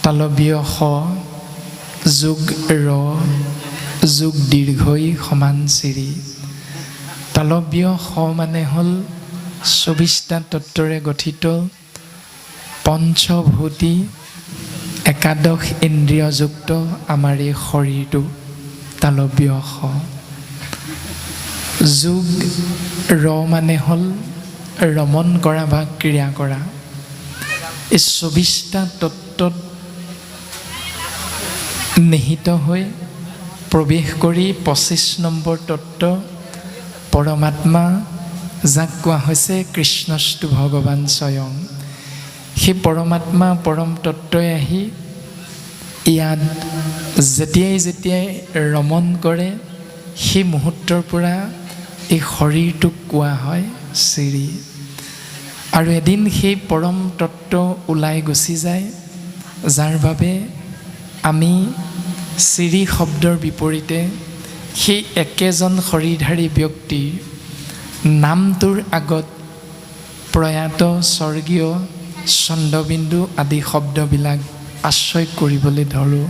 তালব্য স যোগ ৰ যোগ দীৰ্ঘই সমান চিৰি। তালব্য স মানে হ'ল 24টা তত্ত্বৰে গঠিত পঞ্চভূতি একাদশ ইন্দ্ৰিয়যুক্ত আমাৰ এই শৰীৰটো তালব্য স। যোগ ৰ মানে হ'ল ৰমণ কৰা বা ক্ৰিয়া কৰা। এই 24টা তত্ত্বত নিহিত হৈ প্ৰৱেশ কৰি 25 নম্বৰ তত্ত্ব পৰমাত্মা, যাক কোৱা হৈছে কৃষ্ণস্তু ভগৱান স্বয়ং। সেই পৰমাত্মা পৰম তত্ত্বই আহি ইয়াত যেতিয়াই ৰমণ কৰে সেই মুহূৰ্তৰ পৰা এই শৰীৰটোক কোৱা হয় চিৰি। আৰু এদিন সেই পৰম তত্ত্ব ওলাই গুচি যায়, যাৰ বাবে আমি চিৰি শব্দৰ বিপৰীতে সেই একেজন শৰীৰধাৰী ব্যক্তিৰ নামটোৰ আগত প্ৰয়াত স্বৰ্গীয় চন্দ্ৰবিন্দু আদি শব্দবিলাক আশ্ৰয় কৰিবলৈ ধৰোঁ।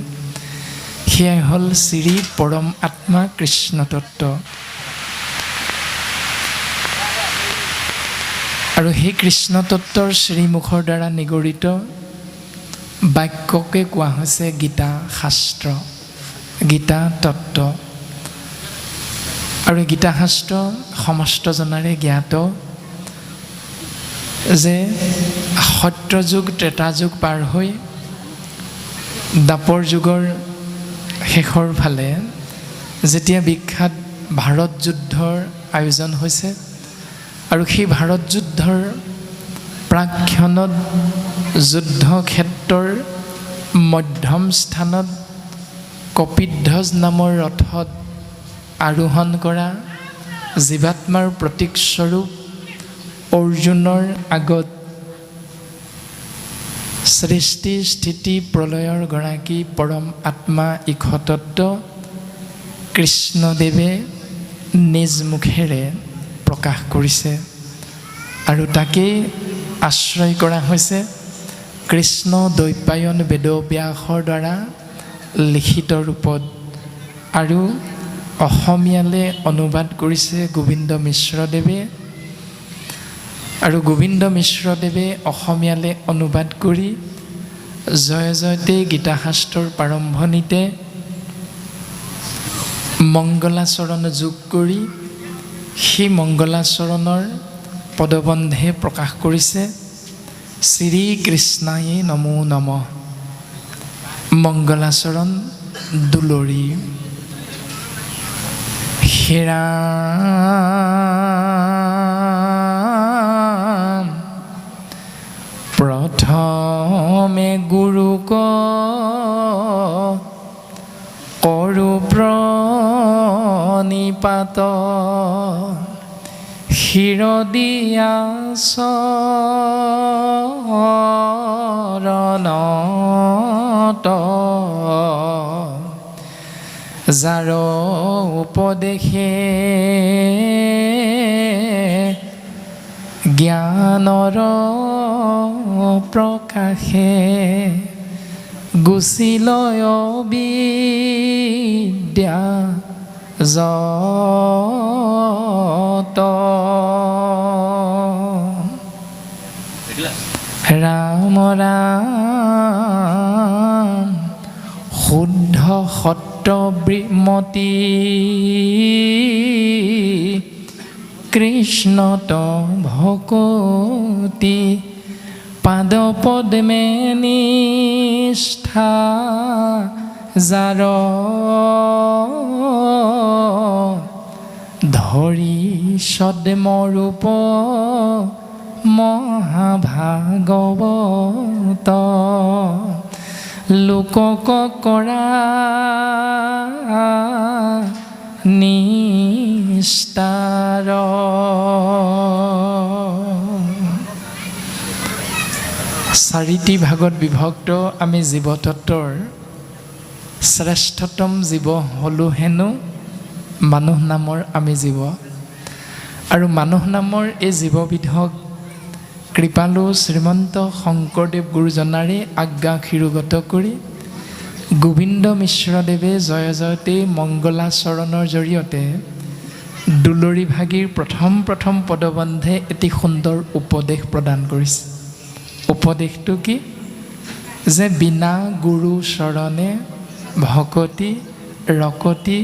সেয়াই হ'ল চিৰি পৰম আত্মা কৃষ্ণ তত্ত্ব। আৰু সেই কৃষ্ণ তত্ত্বৰ শ্ৰীমুখৰ দ্বাৰা নিগৰিত বাক্যকে কোৱা হৈছে গীতা শাস্ত্ৰ, গীতা তত্ত্ব। আৰু গীতা শাস্ত্ৰ সমস্ত জনাৰে জ্ঞাত যে সত্যযুগ ত্ৰেতা যুগ পাৰ হৈ দ্বাপৰ যুগৰ শেষৰ ফালে যেতিয়া বিখ্যাত ভাৰত যুদ্ধৰ আয়োজন হৈছে আৰু সেই ভাৰত যুদ্ধৰ প্ৰাক্ষণত যুদ্ধ ক্ষেত্ৰৰ মধ্যম স্থানত কপিধ্বজ নামৰ ৰথত আৰোহণ কৰা জীৱাত্মাৰ প্ৰতীকস্বৰূপ অৰ্জুনৰ আগত সৃষ্টি স্থিতি প্ৰলয়ৰ গৰাকী পৰম আত্মা ইখতত্ত্ব কৃষ্ণদেৱে নিজ মুখেৰে প্ৰকাশ কৰিছে। আৰু তাকেই আশ্ৰয় কৰা হৈছে কৃষ্ণ দ্বৈপায়ন বেদব্যাসৰ দ্বাৰা লিখিত ৰূপত। আৰু অসমীয়ালৈ অনুবাদ কৰিছে গোবিন্দ মিশ্ৰদেৱে। আৰু গোবিন্দ মিশ্ৰদেৱে অসমীয়ালৈ অনুবাদ কৰি জয় জয়তে গীতা শাস্ত্ৰৰ প্ৰাৰম্ভণিতে মংগলাচৰণ যোগ কৰি সেই মংগলাচৰণৰ পদবন্ধে প্ৰকাশ কৰিছে শ্ৰী কৃষ্ণায়ে নমো নমঃ। মংগলাচৰণ দুলৰি হেৰা প্ৰথমে গুৰুক কৰো প্ৰণিপাত শিৰদিয়া চৰণত যাৰ উপদেশে জ্ঞানৰ প্ৰকাশে গুচিলয় বিদ্যা যত ৰাম ৰাম শুদ্ধ সত্য বিমতি কৃষ্ণত ভকতি পাদ পদ্মে নিষ্ঠা যাৰ ধৰি সদ্মৰূপ মহাভাগৱত লোকক কৰা নিস্তাৰ। চাৰিটি ভাগত বিভক্ত আমি জীৱতত্বৰ শ্ৰেষ্ঠতম জীৱ হ'লোঁ হেনো মানুহ নামৰ আমি জীৱ। আৰু মানুহ নামৰ এই জীৱবিধক কৃপালু শ্ৰীমন্ত শংকৰদেৱ গুৰুজনাৰে আজ্ঞা শিৰোগত কৰি গোবিন্দ মিশ্ৰদেৱে জয় জয়তে মংগলাচৰণৰ জৰিয়তে দুলৰি ভাগীৰ প্ৰথম পদবন্ধে এটি সুন্দৰ উপদেশ প্ৰদান কৰিছে। উপদেশটো কি? যে বিনা গুৰু চৰণে ভকতি ৰকতি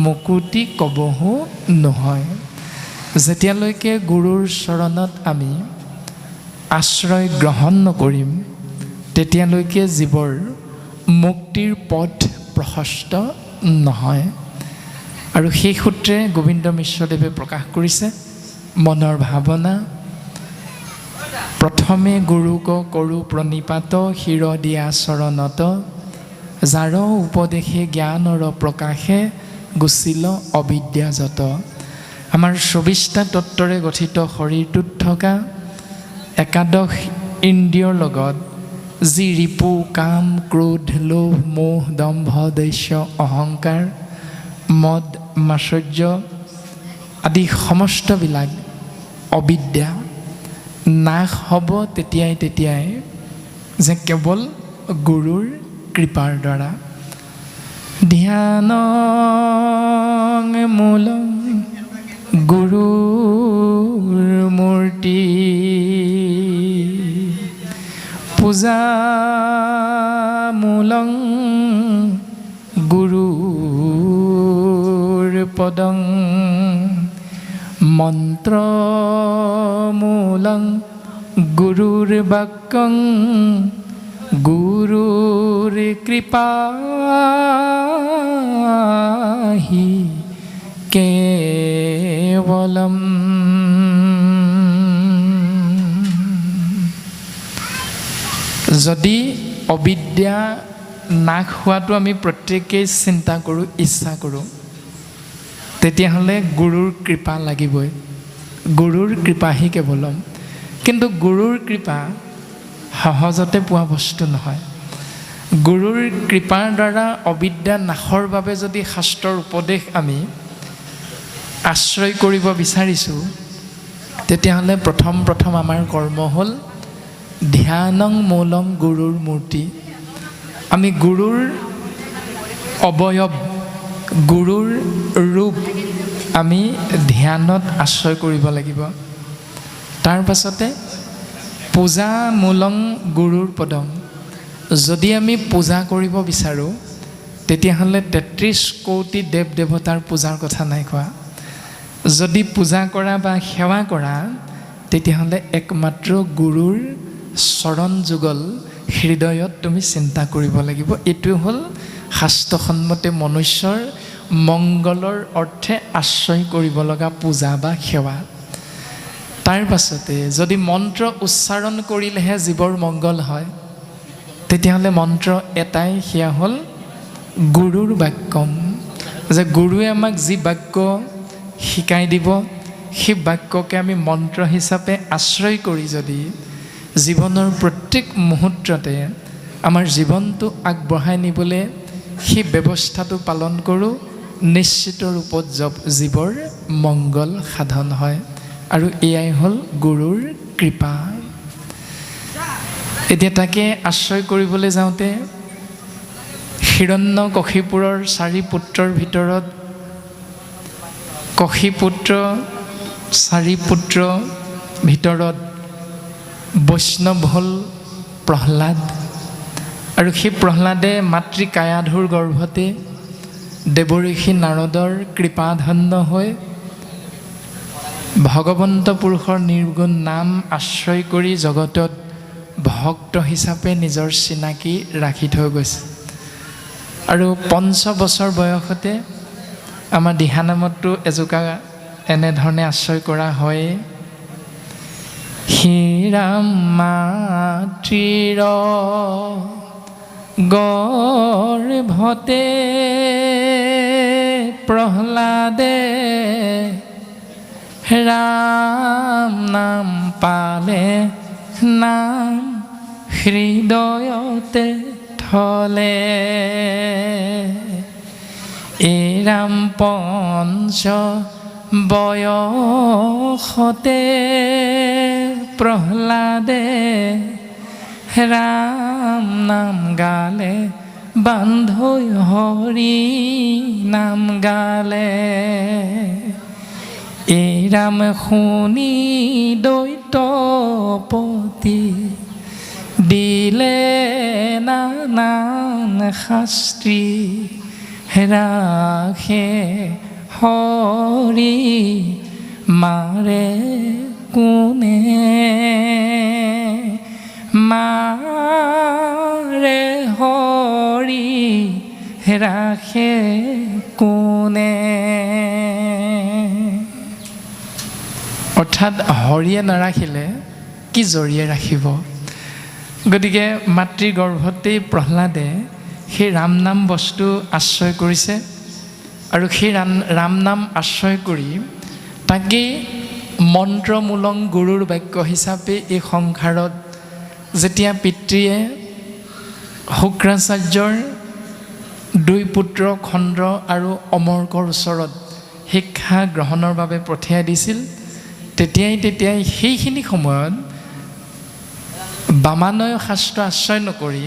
মুকুতি কবহো নহয়। যেতিয়ালৈকে গুৰুৰ চৰণত আমি আশ্ৰয় গ্ৰহণ নকৰিম তেতিয়ালৈকে জীৱৰ মুক্তিৰ পথ প্ৰশস্ত নহয়। আৰু সেই সূত্ৰে গোবিন্দ মিশ্ৰদেৱে প্ৰকাশ কৰিছে মনৰ ভাৱনা। প্ৰথমে গুৰুক কৰোঁ প্ৰণিপাত, শিৰ দিয়া চৰণত, যাৰ উপদেশে জ্ঞানৰ প্ৰকাশে গুচিল অবিদ্যাজত। আমাৰ ২৪টা তত্ত্বৰে গঠিত শৰীৰটোত থকা একাদশ ইন্দ্ৰিয়ৰ লগত যি ৰিপু, কাম, ক্ৰোধ, লোভ, মোহ, দম্ভ, দৈস্য, অহংকাৰ, মদ, মাশ্চৰ্য আদি সমস্তবিলাক অবিদ্যা নাশ হ'ব তেতিয়াই যে কেৱল গুৰুৰ কৃপাৰ দ্বাৰা। ধ্যান মূলং গুৰুৰ মূৰ্তি, পূজা মূলং গুৰুৰ পদং, মন্ত্ৰ মূলং গুৰুৰ বাক্যং, গুৰুৰ কৃপাহি কেৱলম। যদি অবিদ্যা নাশ হোৱাটো আমি প্ৰত্যেকেই চিন্তা কৰোঁ, ইচ্ছা কৰোঁ, তেতিয়াহ'লে গুৰুৰ কৃপা লাগিবই। গুৰুৰ কৃপাহি কেৱলম। কিন্তু গুৰুৰ কৃপা সহজতে পোৱা বস্তু নহয়। গুৰুৰ কৃপাৰ দ্বাৰা অবিদ্যা নাশৰ বাবে যদি শাস্ত্ৰৰ উপদেশ আমি আশ্ৰয় কৰিব বিচাৰিছোঁ তেতিয়াহ'লে প্ৰথম আমাৰ কৰ্ম হ'ল ধ্যানং মূলং গুৰুৰ মূৰ্তি। আমি গুৰুৰ অৱয়ব, গুৰুৰ ৰূপ আমি ধ্যানত আশ্ৰয় কৰিব লাগিব। তাৰ পাছতে পূজা মূলং গুৰুৰ পদম। যদি আমি পূজা কৰিব বিচাৰোঁ তেতিয়াহ'লে ৩৩ কোটি দেৱ দেৱতাৰ পূজাৰ কথা নাই কোৱা। যদি পূজা কৰা বা সেৱা কৰা তেতিয়াহ'লে একমাত্ৰ গুৰুৰ চৰণ যুগল হৃদয়ত তুমি চিন্তা কৰিব লাগিব। এইটো হ'ল শাস্ত্ৰসন্মতে মনুষ্যৰ মংগলৰ অৰ্থে আশ্ৰয় কৰিব লগা পূজা বা সেৱা। তাৰ পাছতে যদি মন্ত্ৰ উচ্চাৰণ কৰিলেহে জীৱৰ মংগল হয় তেতিয়াহ'লে মন্ত্ৰ এটাই, সেয়া হ'ল গুৰুৰ বাক্যম। যে গুৰুৱে আমাক যি বাক্য শিকাই দিব সেই বাক্যকে আমি মন্ত্ৰ হিচাপে আশ্ৰয় কৰি যদি জীৱনৰ প্ৰত্যেক মুহূৰ্ততে আমাৰ জীৱনটো আগবঢ়াই নিবলৈ সেই ব্যৱস্থাটো পালন কৰোঁ, নিশ্চিত ৰূপত জীৱৰ মংগল সাধন হয়। আৰু এয়াই হ'ল গুৰুৰ কৃপা। এতিয়া তাকে আশ্ৰয় কৰিবলৈ যাওঁতে হিৰণ্যকশিপুৰৰ 4 পুত্ৰৰ ভিতৰত কশিপুত্ৰ 4 পুত্ৰ ভিতৰত বৈষ্ণৱ হ'ল প্ৰহ্লাদ। আৰু সেই প্ৰহ্লাদে মাতৃ কায়াধুৰ গৰ্ভতে দেৱঋষি নাৰদৰ কৃপাধন্য হৈ ভগৱন্ত পুৰুষৰ নিৰ্গুণ নাম আশ্ৰয় কৰি জগতত ভক্ত হিচাপে নিজৰ চিনাকি ৰাখি থৈ গৈছে। আৰু 5 বছৰ বয়সতে আমাৰ দিহানামতো এজোকা এনেধৰণে আশ্ৰয় কৰা হয়। হীৰাম মাতৃৰ গৰ্ভতে প্ৰহ্লাদে ৰাম নাম পালে, নাম হৃদয়তে থলে। এৰাম 5 বয়সতে প্ৰহ্লাদে ৰাম নাম গালে বান্ধৈ হৰি নাম গালে এই ৰাম শুনি দৈত্যপতি দিলে নানান শাস্ত্ৰী ৰাখে হৰি মাৰে কোনে মাৰে হৰি ৰাখে কোনে অৰ্থাৎ হৰিয়ে নাৰাখিলে কি জৰিয়ে ৰাখিব গতিকে মাতৃ গৰ্ভতেই প্ৰহ্লাদে সেই ৰাম নাম বস্তু আশ্ৰয় কৰিছে আৰু সেই ৰাম নাম আশ্ৰয় কৰি তাকেই মন্ত্ৰমূলং গুৰুৰ বাক্য হিচাপে এই সংসাৰত যেতিয়া পিতৃয়ে শুক্ৰাচাৰ্যৰ দুই পুত্ৰ খণ্ড আৰু অমৰ্কৰ ওচৰত শিক্ষা গ্ৰহণৰ বাবে পঠিয়াই দিছিল তেতিয়াই সেইখিনি সময়ত বামানয় শাস্ত্ৰ আশ্ৰয় নকৰি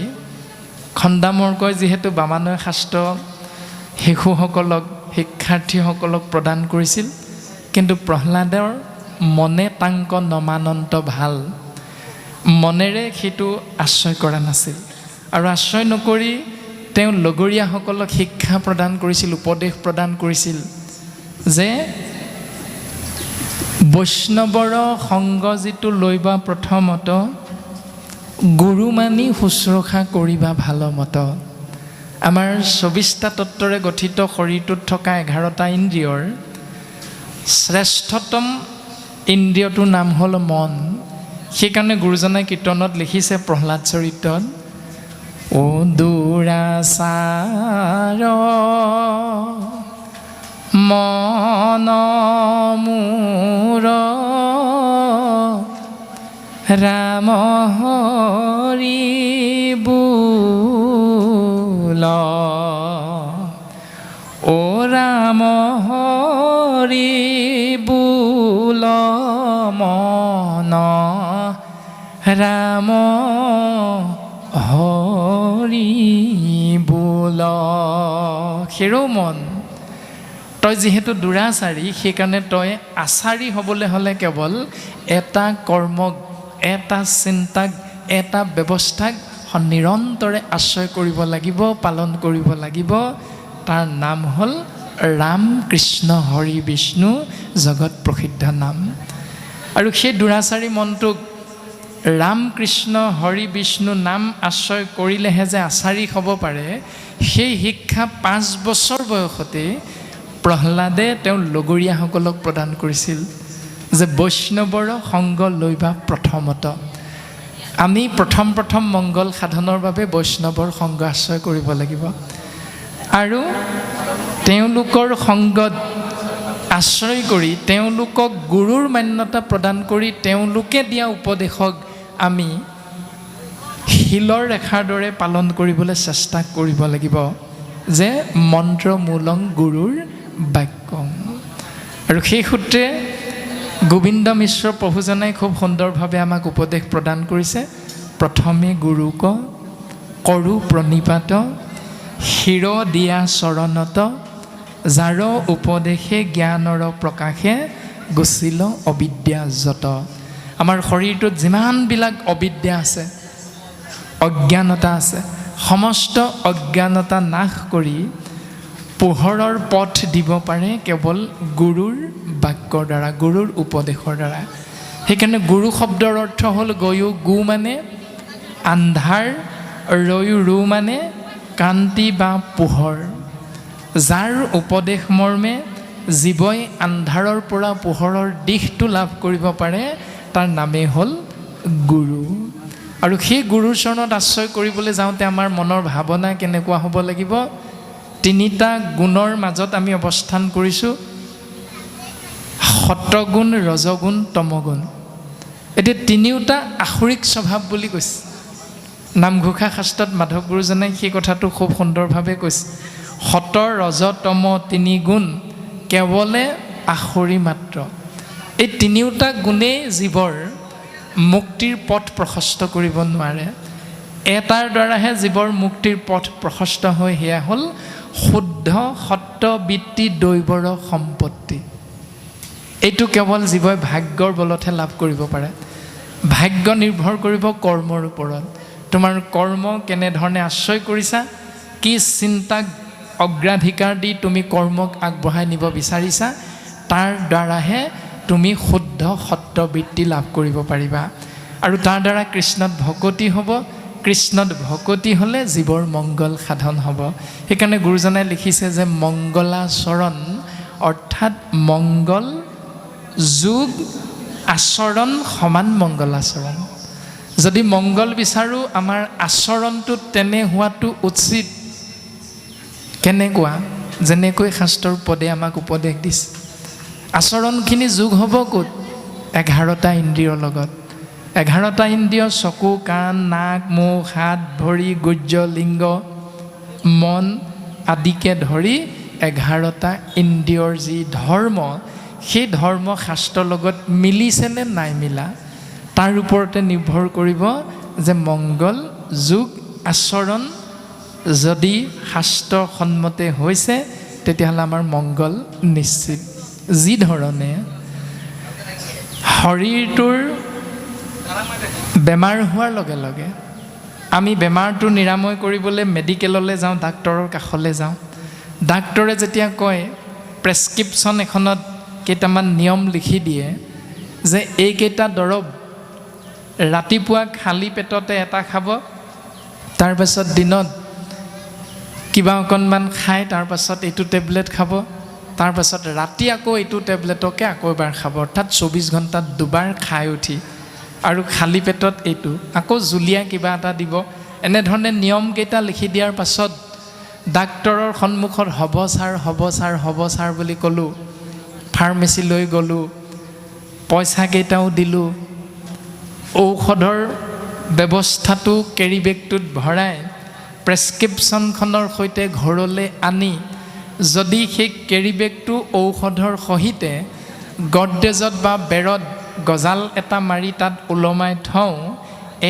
খণ্ডামৰ্কই যিহেতু বামানয় শাস্ত্ৰ শিশুসকলক শিক্ষাৰ্থীসকলক প্ৰদান কৰিছিল কিন্তু প্ৰহ্লাদৰ মনে তাংক নমানন্ত ভাল মনেৰে সেইটো আশ্ৰয় কৰা নাছিল আৰু আশ্ৰয় নকৰি তেওঁ লগৰীয়াসকলক শিক্ষা প্ৰদান কৰিছিল উপদেশ প্ৰদান কৰিছিল যে বৈষ্ণৱৰ সংগ যিটো লৈবা প্ৰথমত গুৰু মানি শুশ্ৰূষা কৰিবা ভালমত আমাৰ ২৪টা তত্ত্বৰে গঠিত শৰীৰটোত থকা ১১টা ইন্দ্ৰিয়ৰ শ্ৰেষ্ঠতম ইন্দ্ৰিয়টোৰ নাম হ'ল মন সেইকাৰণে গুৰুজনাই কীৰ্তনত লিখিছে প্ৰহ্লাদ চৰিত্ৰত ও দুৰাচাৰ মন মূৰ ৰাম হৰি বোল ও ৰাম হৰি বোল মন ৰাম হৰি বোল হেৰৌ মন তই যিহেতু দুৰাচাৰী সেইকাৰণে তই আচাৰী হ'বলৈ হ'লে কেৱল এটা কৰ্মক এটা চিন্তাক এটা ব্যৱস্থাক নিৰন্তৰে আশ্ৰয় কৰিব লাগিব পালন কৰিব লাগিব তাৰ নাম হ'ল ৰাম কৃষ্ণ হৰি বিষ্ণু জগত প্ৰসিদ্ধ নাম আৰু সেই দুৰাচাৰী মনটোক ৰাম কৃষ্ণ হৰি বিষ্ণু নাম আশ্ৰয় কৰিলেহে যে আচাৰী হ'ব পাৰে সেই শিক্ষা ৫ বছৰ বয়সতে প্ৰহ্লাদে তেওঁৰ লগৰীয়াসকলক প্ৰদান কৰিছিল যে বৈষ্ণৱৰ সংগ লৈবা প্ৰথমত আমি প্ৰথম মংগল সাধনৰ বাবে বৈষ্ণৱৰ সংগ আশ্ৰয় কৰিব লাগিব আৰু তেওঁলোকৰ সংগত আশ্ৰয় কৰি তেওঁলোকক গুৰুৰ মান্যতা প্ৰদান কৰি তেওঁলোকে দিয়া উপদেশক আমি শিলৰ ৰেখাৰ দৰে পালন কৰিবলৈ চেষ্টা কৰিব লাগিব যে মন্ত্ৰমূলং গুৰুৰ বাক্য আৰু সেই সূত্ৰে গোবিন্দ মিশ্ৰ প্ৰভুজনাই খুব সুন্দৰভাৱে আমাক উপদেশ প্ৰদান কৰিছে প্ৰথমে গুৰুক কৰো প্ৰণিপাত শিৰ দিয়া চৰণত যাৰ উপদেশে জ্ঞানৰ প্ৰকাশে গুচিল অবিদ্যা যত আমাৰ শৰীৰটোত যিমানবিলাক অবিদ্যা আছে অজ্ঞানতা আছে সমস্ত অজ্ঞানতা নাশ কৰি পোহৰৰ পথ দিব পাৰে কেৱল গুৰুৰ বাক্যৰ দ্বাৰা গুৰুৰ উপদেশৰ দ্বাৰা সেইকাৰণে গুৰু শব্দৰ অৰ্থ হ'ল গয়ো গু মানে আন্ধাৰ ৰয়ো ৰু মানে কান্তি বা পোহৰ যাৰ উপদেশ মৰ্মে জীৱই আন্ধাৰৰ পৰা পোহৰৰ দিশটো লাভ কৰিব পাৰে তাৰ নামেই হ'ল গুৰু আৰু সেই গুৰুৰ চৰণত আশ্ৰয় কৰিবলৈ যাওঁতে আমাৰ মনৰ ভাৱনা কেনেকুৱা হ'ব লাগিব তিনিটা গুণৰ মাজত আমি অৱস্থান কৰিছোঁ সতগুণ ৰজগুণ তমগুণ এতিয়া তিনিওটা আসুৰিক স্বভাৱ বুলি কৈছে নামঘোষা শাস্ত্ৰত মাধৱ গুৰুজনাই সেই কথাটো খুব সুন্দৰভাৱে কৈছে সত ৰজ তম তিনি গুণ কেৱলে আসুৰি মাত্ৰ এই তিনিওটা গুণেই জীৱৰ মুক্তিৰ পথ প্ৰশস্ত কৰিব নোৱাৰে। এটাৰ দ্বাৰাহে জীৱৰ মুক্তিৰ পথ প্ৰশস্ত হয়, সেয়া হ'ল শুদ্ধ সত্য বৃত্তি দৈৱৰ সম্পত্তি। এইটো কেৱল জীৱই ভাগ্যৰ বলতহে লাভ কৰিব পাৰে। ভাগ্য নিৰ্ভৰ কৰিব কৰ্মৰ ওপৰত। তোমাৰ কৰ্ম কেনেধৰণে আশ্ৰয় কৰিছা, কি চিন্তাক অগ্ৰাধিকাৰ দি তুমি কৰ্মক আগবঢ়াই নিব বিচাৰিছা, তাৰ দ্বাৰাহে তুমি শুদ্ধ সত্য বৃত্তি লাভ কৰিব পাৰিবা। আৰু তাৰ দ্বাৰা কৃষ্ণত ভকতি হ'ব। কৃষ্ণত ভকতি হ'লে জীৱৰ মংগল সাধন হ'ব। সেইকাৰণে গুৰুজনাই লিখিছে যে মংগলাচৰণ অৰ্থাৎ মংগল যোগ আচৰণ সমান মংগলাচৰণ। যদি মংগল বিচাৰোঁ, আমাৰ আচৰণটো তেনে হোৱাটো উচিত। কেনেকুৱা? যেনেকৈ শাস্ত্ৰৰ পদে আমাক উপদেশ দিছে। আচৰণখিনি যোগ হ'ব ক'ত? 11টা ইন্দ্ৰিয়ৰ লগত। 11টা ইন্দ্ৰিয় চকু, কাণ, নাক, মুখ, হাত, ভৰি, গুহ্য, লিংগ, মন আদিকে ধৰি 11টা ইন্দ্ৰিয়ৰ যি ধৰ্ম, সেই ধৰ্ম শাস্ত্ৰৰ লগত মিলিছেনে নাই মিলা, তাৰ ওপৰতে নিৰ্ভৰ কৰিব যে মংগল যোগ আচৰণ যদি শাস্ত্ৰ সন্মতে হৈছে, তেতিয়াহ'লে আমাৰ মংগল নিশ্চিত। যি ধৰণে শৰীৰটোৰ বেমাৰ হোৱাৰ লগে লগে আমি বেমাৰটো নিৰাময় কৰিবলৈ মেডিকেললৈ যাওঁ, ডাক্তৰৰ কাষলৈ যাওঁ। ডাক্তৰে যেতিয়া কয়, প্ৰেছক্ৰিপশ্যন এখনত কেইটামান নিয়ম লিখি দিয়ে যে এইকেইটা দৰৱ ৰাতিপুৱা খালী পেটতে এটা খাব, তাৰপাছত দিনত কিবা অকণমান খাই তাৰপাছত এইটো টেবলেট খাব, তাৰপাছত ৰাতি আকৌ এইটো টেবলেটকে আকৌ এবাৰ খাব। অৰ্থাৎ 24 ঘণ্টাত দুবাৰ খাই উঠি আৰু খালী পেটত এইটো আকৌ জুলীয়া কিবা এটা দিব। এনেধৰণে নিয়মকেইটা লিখি দিয়াৰ পাছত ডাক্তৰৰ সন্মুখত হ'ব ছাৰ হ'ব ছাৰ হ'ব ছাৰ বুলি ক'লোঁ। ফাৰ্মেচীলৈ গ'লোঁ, পইচাকেইটাও দিলোঁ, ঔষধৰ ব্যৱস্থাটো কেৰি বেগটোত ভৰাই প্ৰেছক্ৰিপশ্যনখনৰ সৈতে ঘৰলৈ আনি যদি সেই কেৰি বেগটো ঔষধৰ সহিতে গডৰেজত বা বেৰত গজাল এটা মাৰি তাত ওলমাই থওঁ,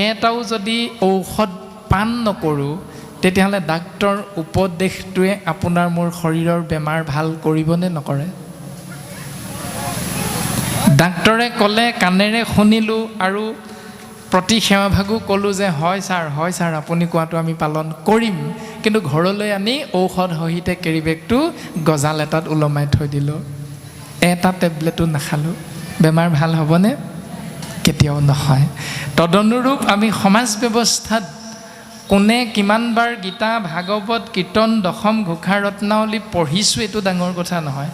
এটাও যদি ঔষধ পান নকৰোঁ, তেতিয়াহ'লে ডাক্তৰ উপদেশটোৱে আপোনাৰ মোৰ শৰীৰৰ বেমাৰ ভাল কৰিবনে নকৰে? ডাক্তৰে ক'লে কাণেৰে শুনিলোঁ আৰু প্ৰতি সেৱাভাগো ক'লোঁ যে হয় ছাৰ আপুনি কোৱাটো আমি পালন কৰিম। কিন্তু ঘৰলৈ আনি ঔষধ সহিতে কেৰি বেগটো গজাল এটাত ওলমাই থৈ দিলোঁ, এটা টেবলেটো নাখালোঁ। বেমাৰ ভাল হ'বনে? কেতিয়াও নহয়। তদনুৰূপ আমি সমাজ ব্যৱস্থাত কোনে কিমানবাৰ গীতা, ভাগৱত, কীৰ্তন, দশম ঘোষা ৰত্নাৱলী পঢ়িছোঁ এইটো ডাঙৰ কথা নহয়।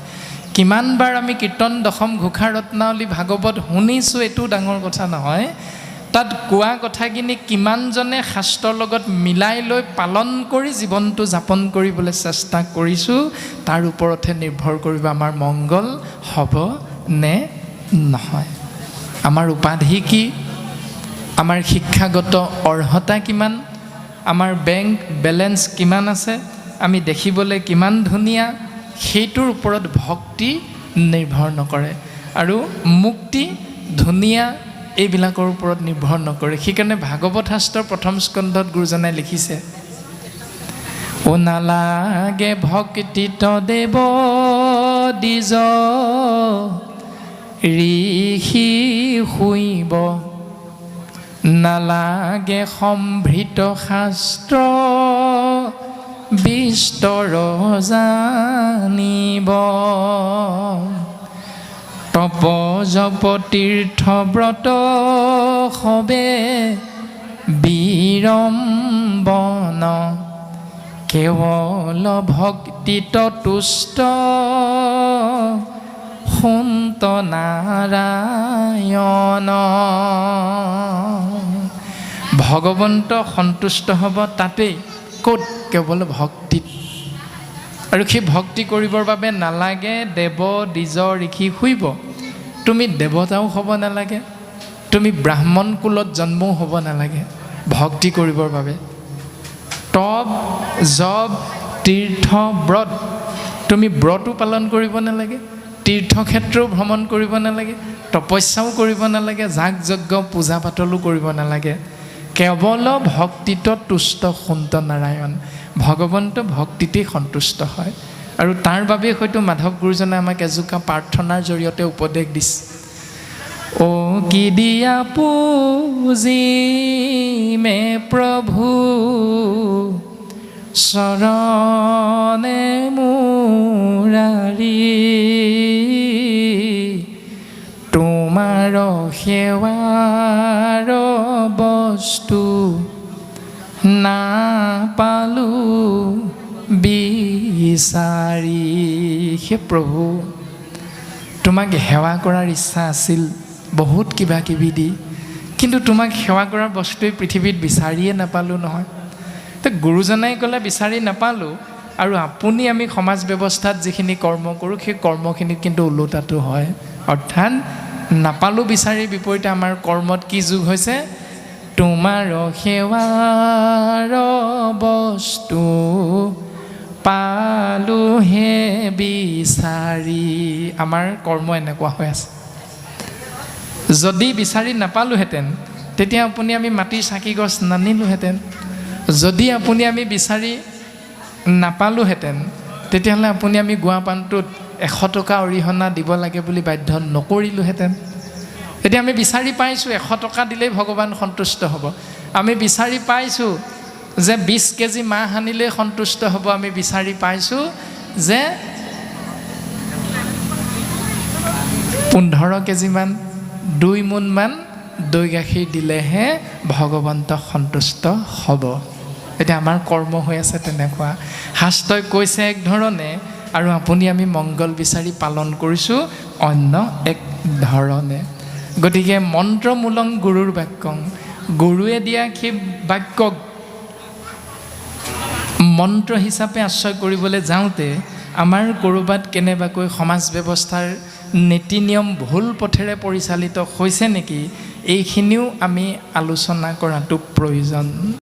কিমানবাৰ আমি কীৰ্তন, দশম ঘোষা ৰত্নাৱলী, ভাগৱত শুনিছোঁ এইটো ডাঙৰ কথা নহয়। তাত কোৱা কথাখিনি কিমানজনে শাস্ত্ৰৰ লগত মিলাই লৈ পালন কৰি জীৱনটো যাপন কৰিবলৈ চেষ্টা কৰিছোঁ, তাৰ ওপৰতহে নিৰ্ভৰ কৰিব আমাৰ মংগল হ'ব নে নহয়। আমাৰ উপাধি কি, আমাৰ শিক্ষাগত অৰ্হতা কিমান, আমাৰ বেংক বেলেঞ্চ কিমান আছে, আমি দেখিবলৈ কিমান ধুনীয়া, সেইটোৰ ওপৰত ভক্তি নিৰ্ভৰ নকৰে। আৰু মুক্তি ধুনীয়া এইবিলাকৰ ওপৰত নিৰ্ভৰ নকৰে। সেইকাৰণে ভাগৱত শাস্ত্ৰৰ প্ৰথম স্কন্ধত গুৰুজনাই লিখিছে, ও নালাগে ভক্তিত দেৱ দ্বিজ ঋষি শুইব, নালাগে সম্ভৃত শাস্ত্ৰ বিস্তৰ জানিব, তপ জপ তীৰ্থ ব্ৰত সবে বিৰম্বন, কেৱল ভক্তিত তুষ্ট সন্ত নাৰায়ণ। ভগৱন্ত সন্তুষ্ট হ'ব তাতেই, ক'ত? কেৱল ভক্তিত। আৰু সেই ভক্তি কৰিবৰ বাবে নালাগে দেৱ দ্বিজ ঋষি শুইব। তুমি দেৱতাও হ'ব নালাগে, তুমি ব্ৰাহ্মণ কুলত জন্মও হ'ব নালাগে ভক্তি কৰিবৰ বাবে। তপ জপ তীৰ্থ ব্ৰত, তুমি ব্ৰতো পালন কৰিব নালাগে, তীৰ্থক্ষেত্ৰও ভ্ৰমণ কৰিব নালাগে, তপস্যাও কৰিব নালাগে, যাগ যজ্ঞ পূজা পাতলো কৰিব নালাগে। কেৱল ভক্তিত তুষ্ট সন্ত নাৰায়ণ, ভগৱন্ত ভক্তিতেই সন্তুষ্ট হয়। আৰু তাৰ বাবে হয়তো মাধৱ গুৰুজনে আমাক এজোকা প্ৰাৰ্থনাৰ জৰিয়তে উপদেশ দিছে। ও কি দিয়া পুজি মে প্ৰভু চৰণে মুৰাৰী, তোমাৰ সেৱাৰ বস্তু নাপালো বিচাৰি। হে প্ৰভু, তোমাক সেৱা কৰাৰ ইচ্ছা আছিল বহুত কিবা কিবি দি, কিন্তু তোমাক সেৱা কৰাৰ বস্তুৱেই পৃথিৱীত বিচাৰিয়ে নাপালোঁ নহয়। তো গুৰুজনাই ক'লে বিচাৰি নাপালোঁ, আৰু আপুনি আমি সমাজ ব্যৱস্থাত যিখিনি কৰ্ম কৰোঁ সেই কৰ্মখিনিত কিন্তু ওলোটাটো হয়। অৰ্থাৎ নাপালোঁ বিচাৰি বিপৰীতে আমাৰ কৰ্মত কি যোগ হৈছে? তোমাৰ সেৱাৰ বস্তু পালোহে বিচাৰি। আমাৰ কৰ্ম এনেকুৱা হৈ আছে। যদি বিচাৰি নাপালোহেঁতেন তেতিয়া আপুনি আমি মাটিৰ চাকি গছ নানিলোহেঁতেন। যদি আপুনি আমি বিচাৰি নাপালোহেঁতেন তেতিয়াহ'লে আপুনি আমি গুৱা পাণটোত 100 টকা অৰিহণা দিব লাগে বুলি বাধ্য নকৰিলোহেঁতেন। এতিয়া আমি বিচাৰি পাইছোঁ 100 টকা দিলেই ভগৱান সন্তুষ্ট হ'ব। আমি বিচাৰি পাইছোঁ যে 20 কেজি মাহ আনিলেই সন্তুষ্ট হ'ব। আমি বিচাৰি পাইছোঁ যে 15 কেজিমান 2 মোনমান দৈ গাখীৰ দিলেহে ভগৱন্ত সন্তুষ্ট হ'ব। এতিয়া আমাৰ কৰ্ম হৈ আছে তেনেকুৱা। শাস্ত্ৰই কৈছে এক ধৰণে, আৰু আপুনি আমি মংগল বিচাৰি পালন কৰিছোঁ অন্য এক ধৰণে। গতিকে মন্ত্ৰমূলং গুৰুৰ বাক্যং, গুৰুৱে দিয়া সেই বাক্যক মন্ত্ৰ হিচাপে আশ্ৰয় কৰিবলৈ যাওঁতে আমাৰ ক'ৰবাত কেনেবাকৈ সমাজ ব্যৱস্থাৰ নীতি নিয়ম ভুল পথেৰে পৰিচালিত হৈছে নেকি, এইখিনিও আমি আলোচনা কৰাটো প্ৰয়োজন।